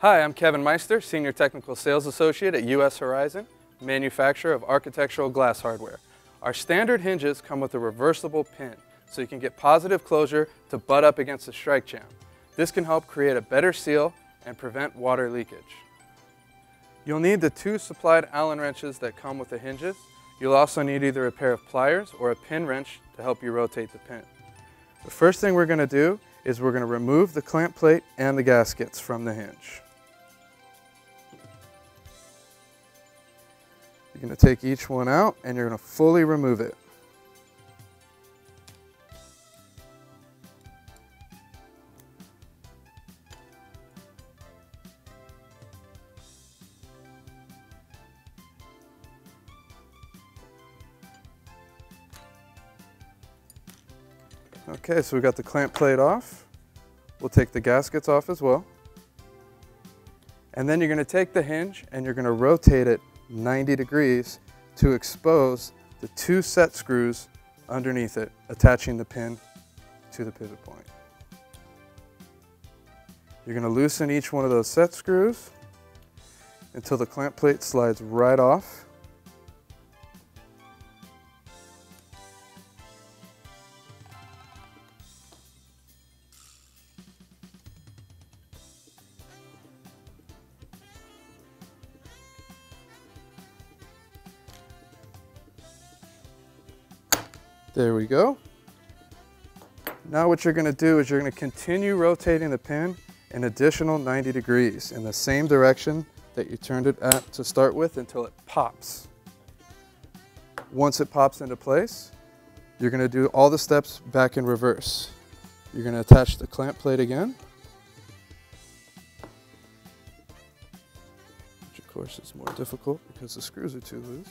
Hi, I'm Kevin Meister, Senior Technical Sales Associate at US Horizon, manufacturer of architectural glass hardware. Our standard hinges come with a reversible pin, so you can get positive closure to butt up against a strike jam. This can help create a better seal and prevent water leakage. You'll need the two supplied Allen wrenches that come with the hinges. You'll also need either a pair of pliers or a pin wrench to help you rotate the pin. The first thing we're going to do is we're going to remove the clamp plate and the gaskets from the hinge. You're going to take each one out and you're going to fully remove it. Okay, so we got the clamp plate off. We'll take the gaskets off as well. And then you're going to take the hinge and you're going to rotate it 90 degrees to expose the two set screws underneath it, attaching the pin to the pivot point. You're going to loosen each one of those set screws until the clamp plate slides right off. There we go. Now what you're going to do is you're going to continue rotating the pin an additional 90 degrees in the same direction that you turned it at to start with until it pops. Once it pops into place, you're going to do all the steps back in reverse. You're going to attach the clamp plate again, which of course is more difficult because the screws are too loose.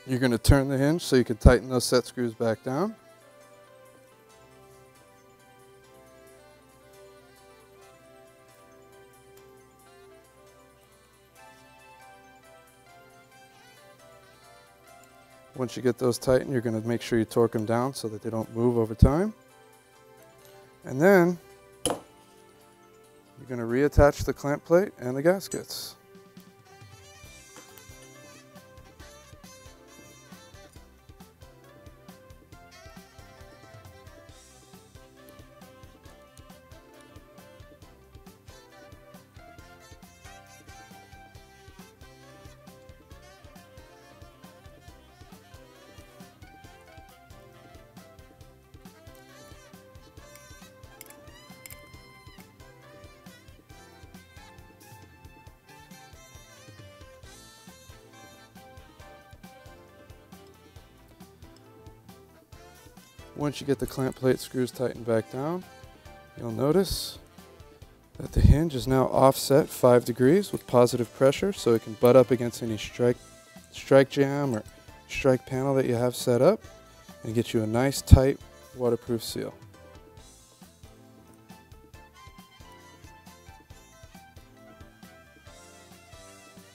You're going to turn the hinge so you can tighten those set screws back down. Once you get those tightened, you're going to make sure you torque them down so that they don't move over time. And then you're going to reattach the clamp plate and the gaskets. Once you get the clamp plate screws tightened back down, you'll notice that the hinge is now offset 5 degrees with positive pressure, so it can butt up against any strike jam or strike panel that you have set up and get you a nice tight waterproof seal.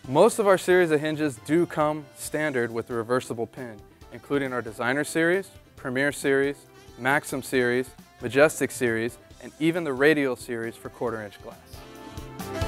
Most of our series of hinges do come standard with the reversible pin, including our Designer Series, Premier Series, Maxim Series, Majestic Series, and even the Radial Series for 1/4 inch glass.